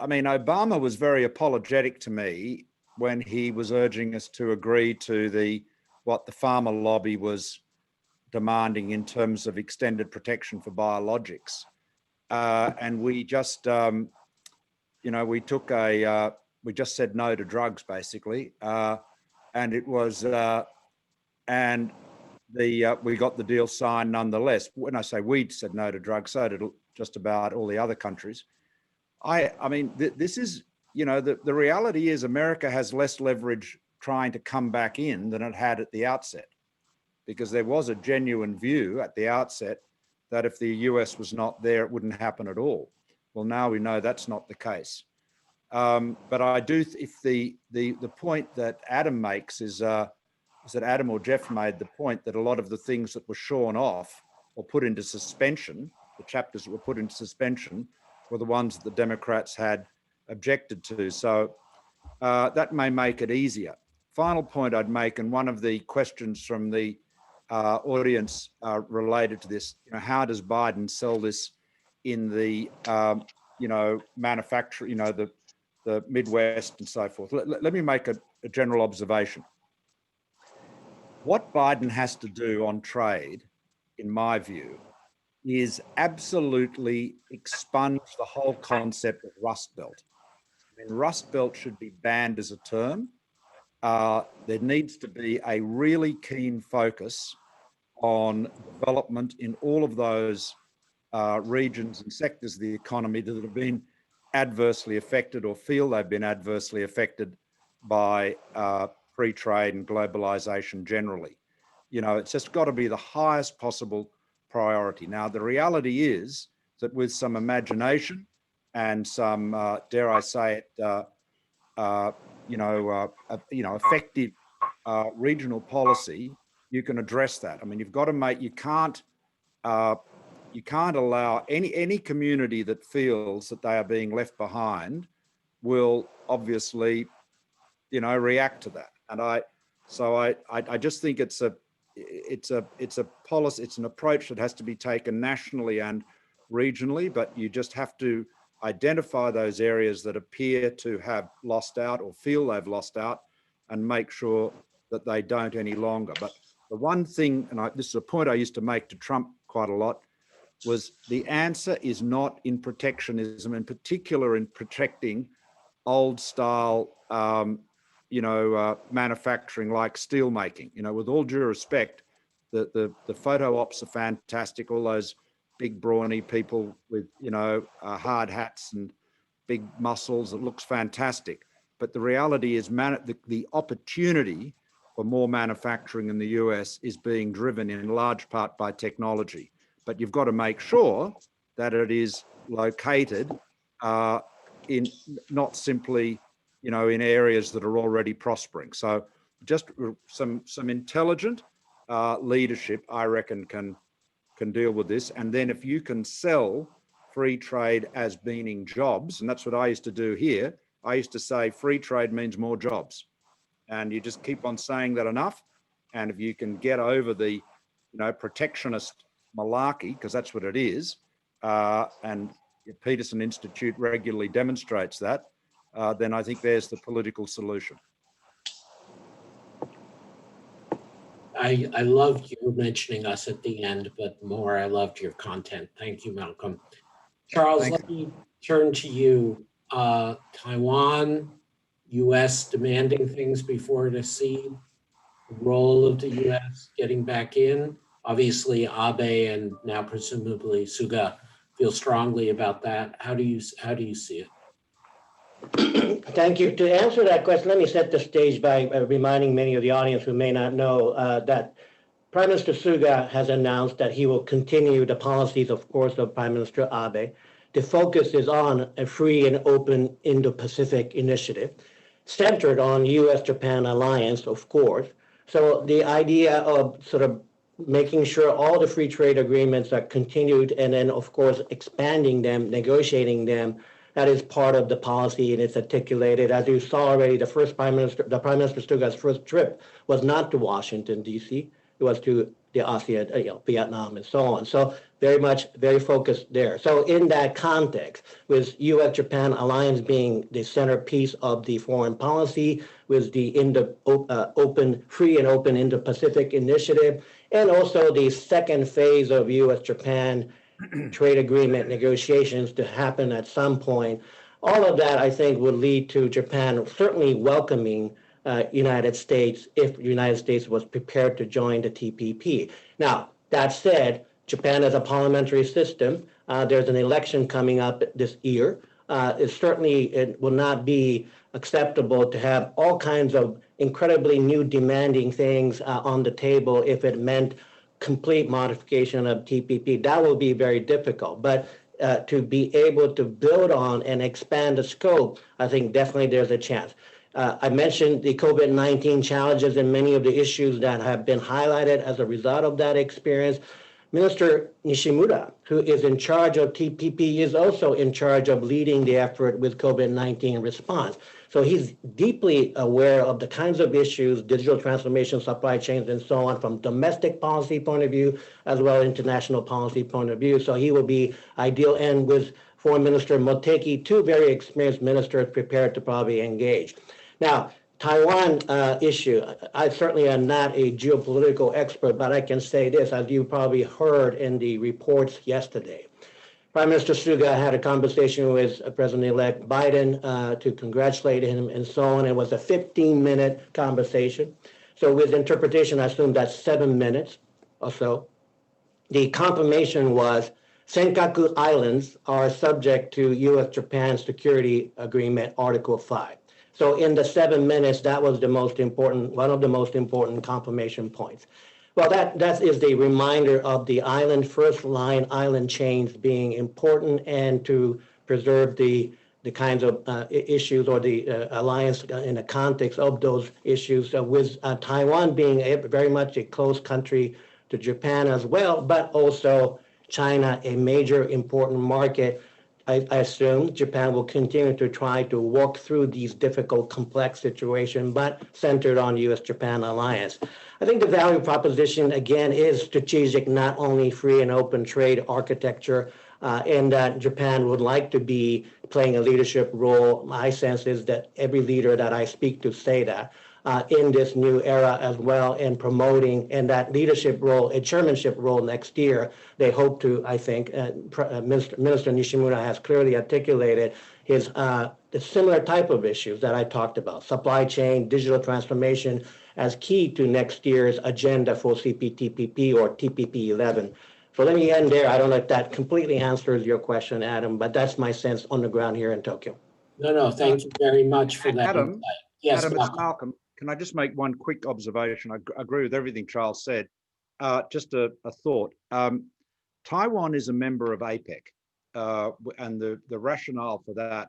Speaker 3: I mean, Obama was very apologetic to me when he was urging us to agree to what the farmer lobby was demanding in terms of extended protection for biologics. And we just, we took a we just said no to drugs, basically, and it was we got the deal signed nonetheless. When I say we said no to drugs, so did just about all the other countries. I mean, this is, you know, the reality is America has less leverage trying to come back in than it had at the outset, because there was a genuine view at the outset that if the US was not there, it wouldn't happen at all. Well, now we know that's not the case. But I do, if the point that Adam makes is that Adam or Jeff made the point that a lot of the things that were shorn off or put into suspension, the chapters that were put into suspension, were the ones that the Democrats had objected to. So that may make it easier. Final point I'd make, and one of the questions from the audience related to this, you know, how does Biden sell this in the, you know, manufacture, you know, the Midwest and so forth. Let me make a general observation. What Biden has to do on trade, in my view, is absolutely expunge the whole concept of Rust Belt. I mean, Rust Belt should be banned as a term. There needs to be a really keen focus on development in all of those regions and sectors of the economy that have been adversely affected or feel they've been adversely affected by free trade and globalization generally. You know, it's just got to be the highest possible priority. Now, the reality is that with some imagination and some, dare I say it, effective regional policy, you can address that. I mean, you've got to make, you can't allow any community that feels that they are being left behind will obviously, you know, react to that. And I just think it's a policy, it's an approach that has to be taken nationally and regionally, but you just have to identify those areas that appear to have lost out or feel they've lost out and make sure that they don't any longer. But the one thing, and this is a point I used to make to Trump quite a lot, was the answer is not in protectionism, in particular in protecting old style, manufacturing like steel making. You know, with all due respect, the photo ops are fantastic. All those big brawny people with, you know, hard hats and big muscles, it looks fantastic. But the reality is the opportunity for more manufacturing in the US is being driven in large part by technology. But you've got to make sure that it is located in not simply, you know, in areas that are already prospering. So just some intelligent leadership, I reckon, can deal with this. And then if you can sell free trade as meaning jobs, and that's what I used to do here, I used to say free trade means more jobs. And you just keep on saying that enough. And if you can get over the, you know, protectionist malarkey, because that's what it is, and the Peterson Institute regularly demonstrates that, then I think there's the political solution.
Speaker 1: I loved you mentioning us at the end, but more, I loved your content. Thank you, Malcolm. Charles, let me turn to you. Taiwan, US demanding things before it accede, the role of the US getting back in. Obviously, Abe and now presumably Suga feel strongly about that. How do you see it?
Speaker 2: Thank you. To answer that question, let me set the stage by reminding many of the audience who may not know that Prime Minister Suga has announced that he will continue the policies, of course, of Prime Minister Abe. The focus is on a free and open Indo-Pacific initiative centered on US-Japan alliance, of course. So the idea of sort of making sure all the free trade agreements are continued and then, of course, expanding them, negotiating them, that is part of the policy, and it's articulated. As you saw already, the Prime Minister Suga's first trip was not to Washington, D.C. It was to the ASEAN, Vietnam, and so on. So very focused there. So in that context, with U.S.-Japan alliance being the centerpiece of the foreign policy, with the free and open Indo-Pacific initiative, and also the second phase of U.S.-Japan trade agreement negotiations to happen at some point, All of that, I think, would lead to Japan certainly welcoming United States if the United States was prepared to join the TPP. Now, that said, Japan is a parliamentary system. There's an election coming up this year. It will not be acceptable to have all kinds of incredibly new demanding things on the table if it meant complete modification of TPP. That will be very difficult. But to be able to build on and expand the scope, I think definitely there's a chance. I mentioned the COVID-19 challenges and many of the issues that have been highlighted as a result of that experience. Minister Nishimura, who is in charge of TPP, is also in charge of leading the effort with COVID-19 response. So he's deeply aware of the kinds of issues, digital transformation, supply chains, and so on, from domestic policy point of view, as well as international policy point of view. So he will be ideal. And with Foreign Minister Motegi, two very experienced ministers prepared to probably engage. Now, Taiwan issue, I certainly am not a geopolitical expert, but I can say this, as you probably heard in the reports yesterday. Prime Minister Suga had a conversation with President-elect Biden to congratulate him and so on. It was a 15-minute conversation. So with interpretation, I assume that's 7 minutes or so. The confirmation was Senkaku Islands are subject to U.S.-Japan Security Agreement, Article 5. So in the 7 minutes, that was the most important, one of the most important confirmation points. Well, that is the reminder of the island, first line island chains being important and to preserve the kinds of issues or the alliance in the context of those issues, with Taiwan being very much a close country to Japan as well, but also China, a major important market. I assume Japan will continue to try to walk through these difficult, complex situations, but centered on U.S.-Japan alliance. I think the value proposition, again, is strategic, not only free and open trade architecture, and that Japan would like to be playing a leadership role. My sense is that every leader that I speak to say that in this new era as well, in promoting and that leadership role, a chairmanship role next year. They hope to, I think, Minister Nishimura has clearly articulated his the similar type of issues that I talked about, supply chain, digital transformation, as key to next year's agenda for CPTPP or TPP 11. So let me end there. I don't know if that completely answers your question, Adam, but that's my sense on the ground here in Tokyo.
Speaker 1: No, thank you very much for that
Speaker 3: Adam,
Speaker 1: insight. Yes,
Speaker 3: Adam,
Speaker 1: Malcolm.
Speaker 3: it's Malcolm. Can I just make one quick observation? I agree with everything Charles said. Just a thought. Taiwan is a member of APEC, and the rationale for that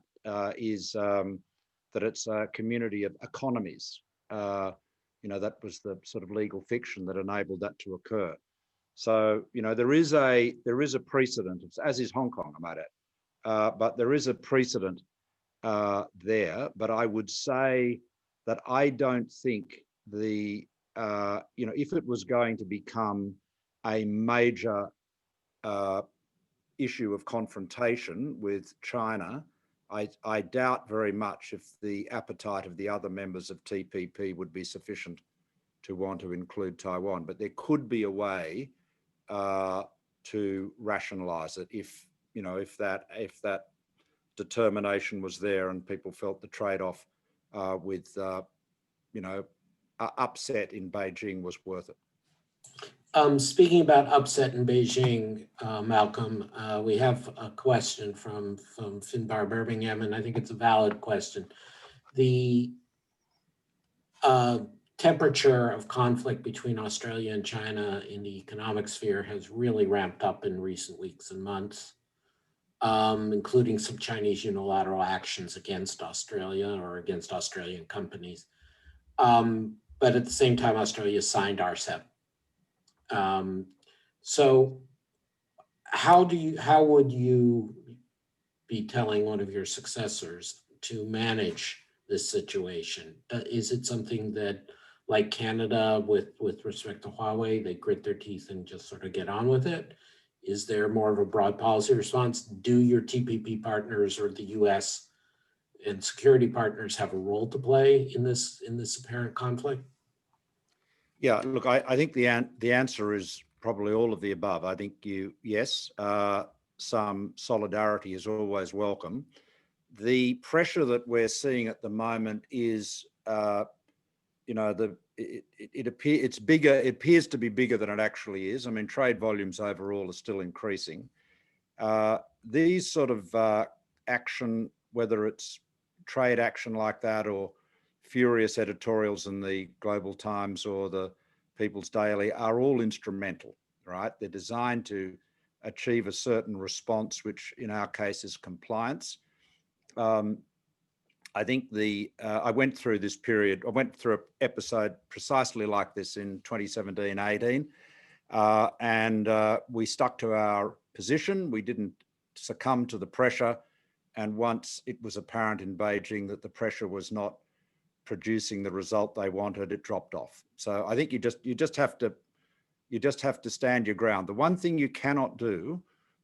Speaker 3: is that it's a community of economies. That was the sort of legal fiction that enabled that to occur. So, there is a precedent, as is Hong Kong, I might add, but there is a precedent there. But I would say that I don't think if it was going to become a major issue of confrontation with China, I doubt very much if the appetite of the other members of TPP would be sufficient to want to include Taiwan. But there could be a way to rationalize it if that determination was there and people felt the trade-off with upset in Beijing was worth it.
Speaker 1: Speaking about upset in Beijing, Malcolm, we have a question from Finbar Birmingham, and I think it's a valid question. The temperature of conflict between Australia and China in the economic sphere has really ramped up in recent weeks and months, including some Chinese unilateral actions against Australia or against Australian companies. But at the same time, Australia signed RCEP. So how would you be telling one of your successors to manage this situation? Is it something that, like Canada with respect to Huawei, they grit their teeth and just sort of get on with it? Is there more of a broad policy response? Do your TPP partners or the US and security partners have a role to play in this apparent conflict?
Speaker 3: Yeah, look, I think the answer is probably all of the above. I think yes, some solidarity is always welcome. the pressure that we're seeing at the moment is, it's bigger. It appears to be bigger than it actually is. I mean, trade volumes overall are still increasing. These sort of action, whether it's trade action like that or furious editorials in the Global Times or the People's Daily, are all instrumental, right? They're designed to achieve a certain response, which in our case is compliance. I think I went through this period, I went through an episode precisely like this in 2017-18, and we stuck to our position. We didn't succumb to the pressure. And once it was apparent in Beijing that the pressure was not producing the result they wanted, it dropped off. So I think you just have to stand your ground. The one thing you cannot do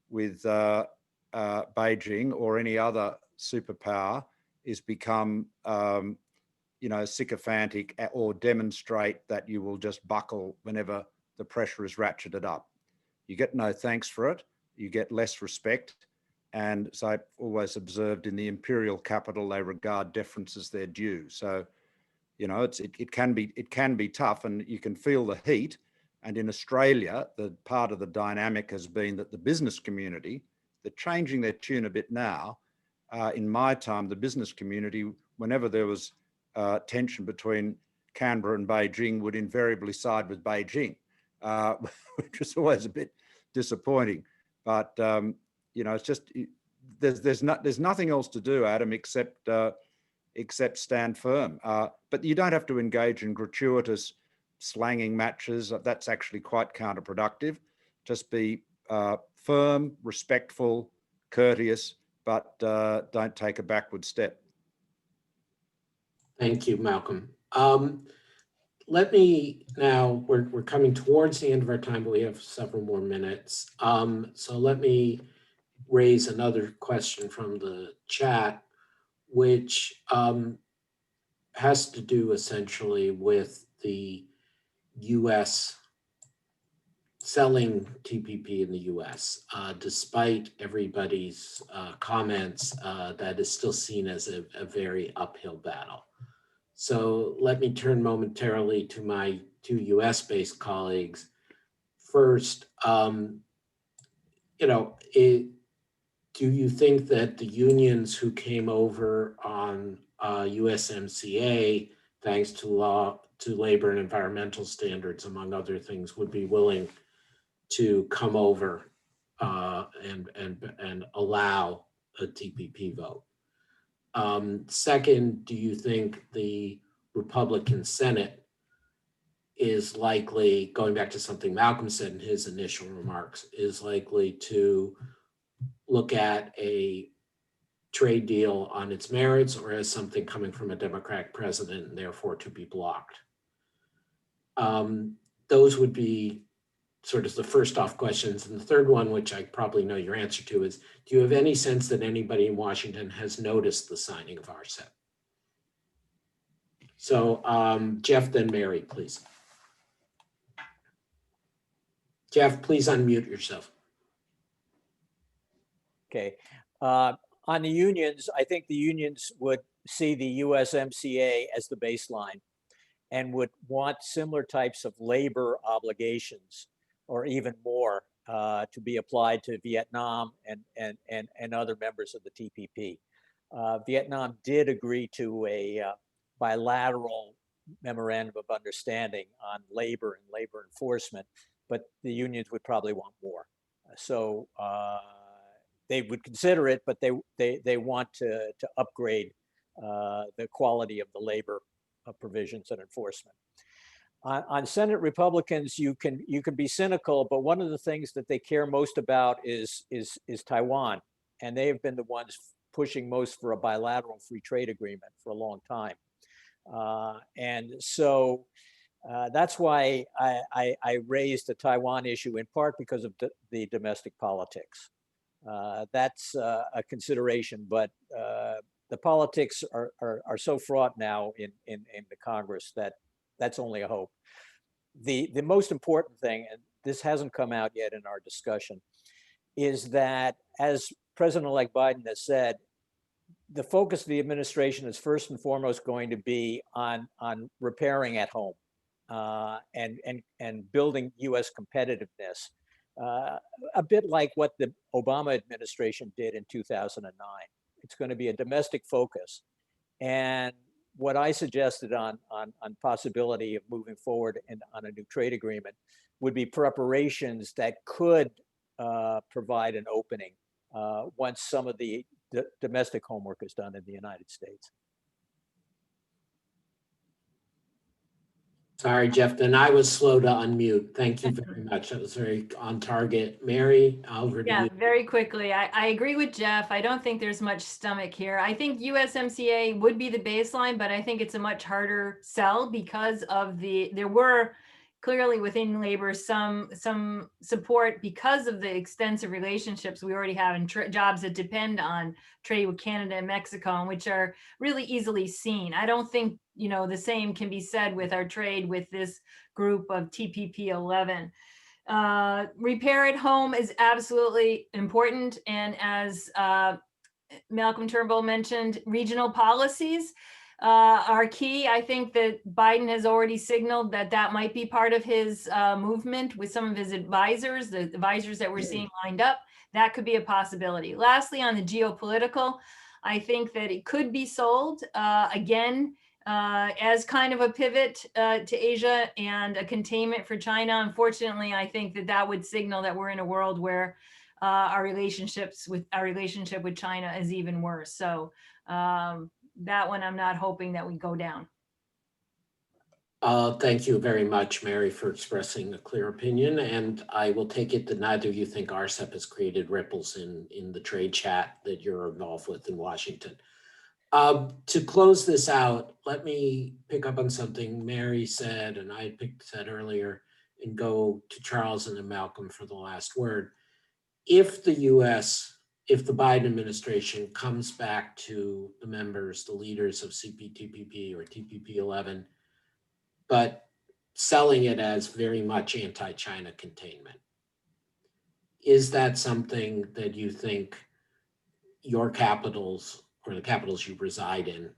Speaker 3: with Beijing or any other superpower is become, sycophantic or demonstrate that you will just buckle whenever the pressure is ratcheted up. You get no thanks for it. You get less respect. And so I've always observed in the imperial capital, they regard deference as their due. So, it can be tough, and you can feel the heat. And in Australia, the part of the dynamic has been that the business community, they're changing their tune a bit now. In my time, the business community, whenever there was tension between Canberra and Beijing, would invariably side with Beijing, which is always a bit disappointing. But it's just there's nothing else to do, Adam, except stand firm. But you don't have to engage in gratuitous slanging matches. That's actually quite counterproductive. Just be firm, respectful, courteous, but don't take a backward step.
Speaker 1: Thank you, Malcolm. Let me now, we're coming towards the end of our time, but we have several more minutes. So let me raise another question from the chat, which has to do essentially with the US selling TPP in the US. Despite everybody's comments, that is still seen as a very uphill battle. So let me turn momentarily to my two US-based colleagues. First, do you think that the unions who came over on USMCA, thanks to labor and environmental standards, among other things, would be willing to come over and allow a TPP vote? Second, do you think the Republican Senate is likely, going back to something Malcolm said in his initial remarks, is likely to look at a trade deal on its merits or as something coming from a Democratic president and therefore to be blocked? Those would be sort of the first off questions. And the third one, which I probably know your answer to, is do you have any sense that anybody in Washington has noticed the signing of RCEP? So Jeff, then Mary, please. Jeff, please unmute yourself.
Speaker 5: Okay. On the unions, I think the unions would see the USMCA as the baseline and would want similar types of labor obligations or even more to be applied to Vietnam and other members of the TPP. Vietnam did agree to a bilateral memorandum of understanding on labor and labor enforcement, but the unions would probably want more. So they would consider it, but they want to upgrade the quality of the labor provisions and enforcement. On Senate Republicans, you can be cynical, but one of the things that they care most about is Taiwan, and they have been the ones pushing most for a bilateral free trade agreement for a long time, and so that's why I raised the Taiwan issue, in part because of the domestic politics. That's a consideration, but the politics are so fraught now in the Congress that that's only a hope. The most important thing, and this hasn't come out yet in our discussion, is that, as President-elect Biden has said, the focus of the administration is first and foremost going to be on repairing at home and building U.S. competitiveness, a bit like what the Obama administration did in 2009. It's going to be a domestic focus. And what I suggested on possibility of moving forward on a new trade agreement would be preparations that could provide an opening once some of the domestic homework is done in the United States.
Speaker 1: Sorry, Jeff, then I was slow to unmute. Thank you very much. That was very on target. Mary, over to
Speaker 4: Yeah,
Speaker 1: you.
Speaker 4: very quickly. I agree with Jeff. I don't think there's much stomach here. I think USMCA would be the baseline, but I think it's a much harder sell because of there were clearly within labor some support because of the extensive relationships we already have in jobs that depend on trade with Canada and Mexico, and which are really easily seen. I don't think, the same can be said with our trade with this group of TPP 11. Repair at home is absolutely important. And as Malcolm Turnbull mentioned, regional policies are key. I think that Biden has already signaled that that might be part of his movement with some of his advisors, the advisors that we're seeing lined up. That could be a possibility. Lastly, on the geopolitical, I think that it could be sold again as kind of a pivot to Asia and a containment for China. Unfortunately, I think that would signal that we're in a world where our relationship with China is even worse. So that one, I'm not hoping that we go down.
Speaker 1: Thank you very much, Mary, for expressing a clear opinion. And I will take it that neither of you think RCEP has created ripples in the trade chat that you're involved with in Washington. To close this out, let me pick up on something Mary said, and I said earlier, and go to Charles and then Malcolm for the last word. If the Biden administration comes back to the members, the leaders of CPTPP or TPP-11, but selling it as very much anti-China containment, is that something that you think your capitals or the capitals you reside in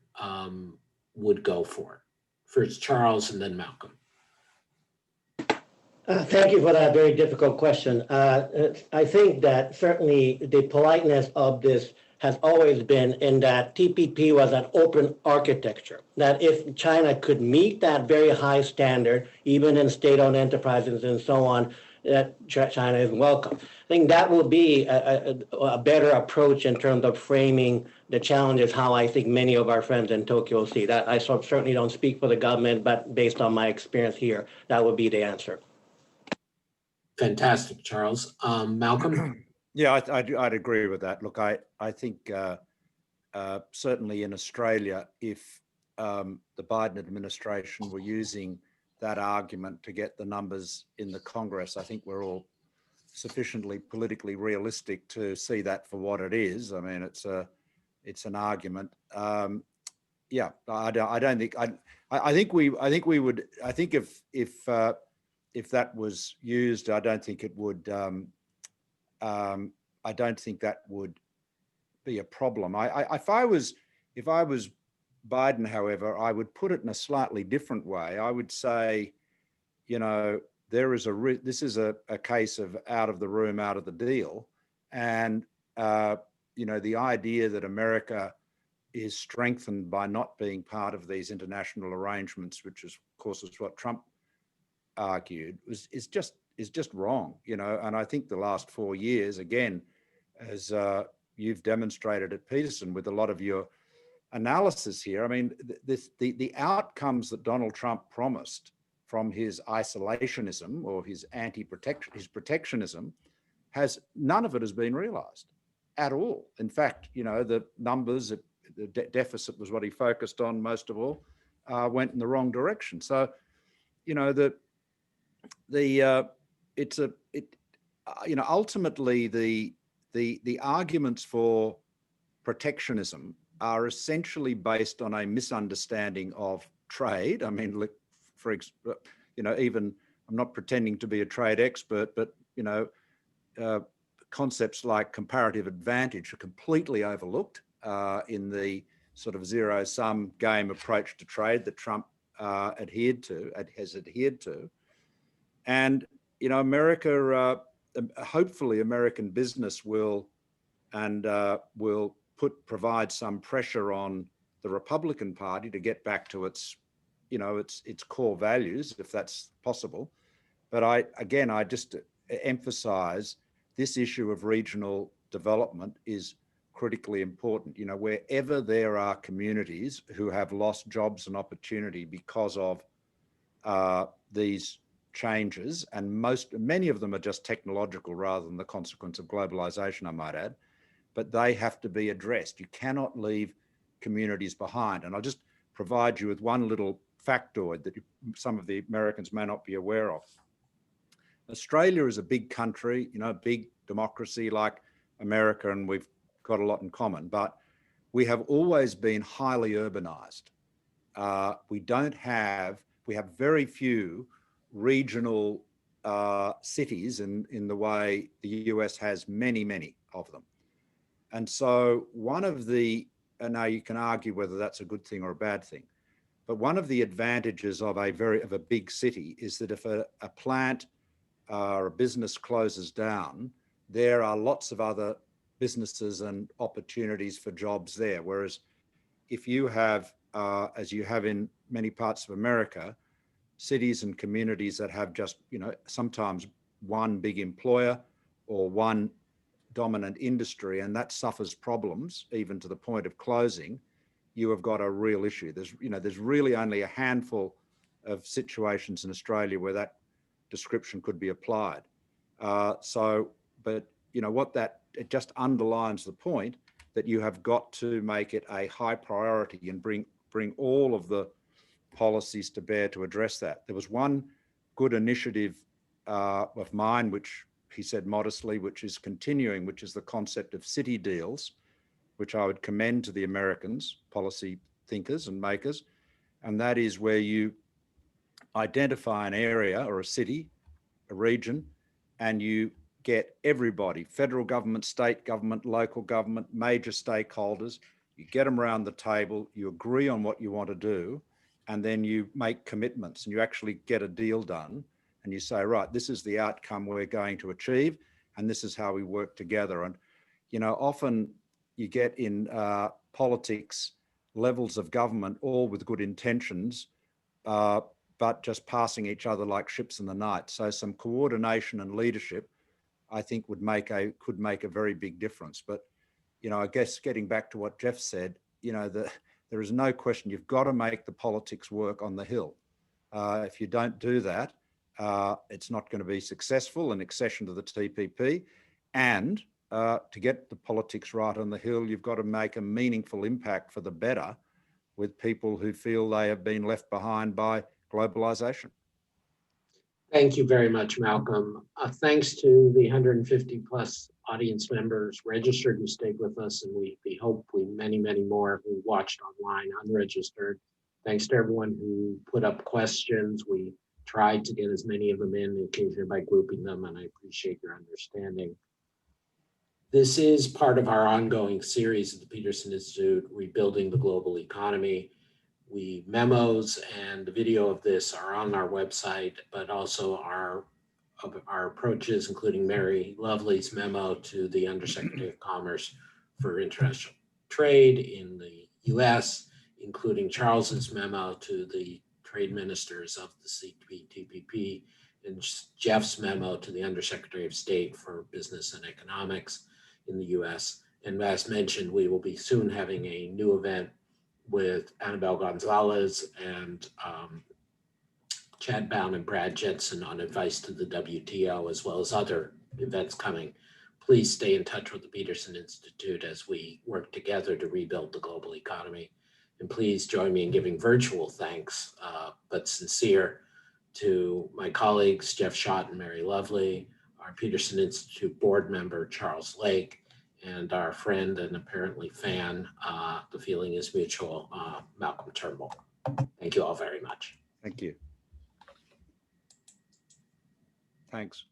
Speaker 1: would go for? First Charles and then Malcolm.
Speaker 2: Thank you for that very difficult question. I think that certainly the politeness of this has always been in that TPP was an open architecture, that if China could meet that very high standard, even in state-owned enterprises and so on, that China is welcome. I think that will be a better approach in terms of framing the challenges, how I think many of our friends in Tokyo see that. I certainly don't speak for the government, but based on my experience here, that would be the answer.
Speaker 1: Fantastic, Charles. Malcolm?
Speaker 3: Yeah, I'd agree with that. Look, I think certainly in Australia, if the Biden administration were using that argument to get the numbers in the Congress, I think we're all sufficiently politically realistic to see that for what it is. I mean, it's an argument. Yeah, I don't think I think we would. I think if that was used, I don't think it would. I don't think that would be a problem. If I was Biden, however, I would put it in a slightly different way. I would say, this is a case of out of the room, out of the deal, and the idea that America is strengthened by not being part of these international arrangements, which is, of course, is what Trump argued, is just wrong, and I think the last 4 years, again, as you've demonstrated at Peterson with a lot of your analysis here, I mean, the outcomes that Donald Trump promised from his isolationism or his protectionism, none of it has been realized at all. In fact, the numbers, the deficit was what he focused on most of all, went in the wrong direction. So, ultimately the arguments for protectionism are essentially based on a misunderstanding of trade. I mean, even I'm not pretending to be a trade expert, but concepts like comparative advantage are completely overlooked in the sort of zero-sum game approach to trade that Trump has adhered to. And, you know, America, hopefully American business will provide some pressure on the Republican Party to get back to its, you know, its core values, if that's possible. But I just emphasize this issue of regional development is critically important. You know, wherever there are communities who have lost jobs and opportunity because of these changes, and many of them are just technological rather than the consequence of globalization, I might add, but they have to be addressed. You cannot leave communities behind. And I'll just provide you with one little factoid that some of the Americans may not be aware of. Australia is a big country, you know, big democracy like America, and we've got a lot in common, but we have always been highly urbanized. We have very few regional cities in the way the US has many of them. And so and now you can argue whether that's a good thing or a bad thing, but one of the advantages of a big city is that if a plant or a business closes down, there are lots of other businesses and opportunities for jobs there. Whereas if you have, as you have in many parts of America, cities and communities that have just, you know, sometimes one big employer or one dominant industry, and that suffers problems even to the point of closing, you have got a real issue. There's really only a handful of situations in Australia where that description could be applied. But you know what, it just underlines the point that you have got to make it a high priority and bring all of the policies to bear to address that. There was one good initiative of mine, which he said modestly, which is continuing, which is the concept of city deals, which I would commend to the Americans, policy thinkers and makers. And that is where you identify an area or a city, a region, and you get everybody, federal government, state government, local government, major stakeholders, you get them around the table, you agree on what you want to do, and then you make commitments and you actually get a deal done. And you say, right, this is the outcome we're going to achieve, and this is how we work together. And, you know, often you get in politics levels of government, all with good intentions, but just passing each other like ships in the night. So some coordination and leadership, I think, could make a very big difference. But, you know, I guess getting back to what Jeff said, you know, there is no question you've got to make the politics work on the Hill. If you don't do that, it's not going to be successful in accession to the TPP. And to get the politics right on the Hill, you've got to make a meaningful impact for the better with people who feel they have been left behind by globalization.
Speaker 1: Thank you very much, Malcolm. Thanks to the 150 plus audience members registered who stayed with us, and we hope many more who watched online unregistered. Thanks to everyone who put up questions. We tried to get as many of them in, occasionally by grouping them, and I appreciate your understanding. This is part of our ongoing series at the Peterson Institute, Rebuilding the Global Economy. Memos and the video of this are on our website, but also our approaches, including Mary Lovely's memo to the Undersecretary of Commerce for International Trade in the US, including Charles's memo to the trade ministers of the CPTPP, and Jeff's memo to the Undersecretary of State for Business and Economics in the US. And as mentioned, we will be soon having a new event with Annabelle Gonzalez and Chad Bown and Brad Jensen on advice to the WTO, as well as other events coming. Please stay in touch with the Peterson Institute as we work together to rebuild the global economy. And please join me in giving virtual thanks, but sincere, to my colleagues, Jeff Schott and Mary Lovely, our Peterson Institute board member, Charles Lake, and our friend and apparently fan, the feeling is mutual, Malcolm Turnbull. Thank you all very much.
Speaker 3: Thank you. Thanks.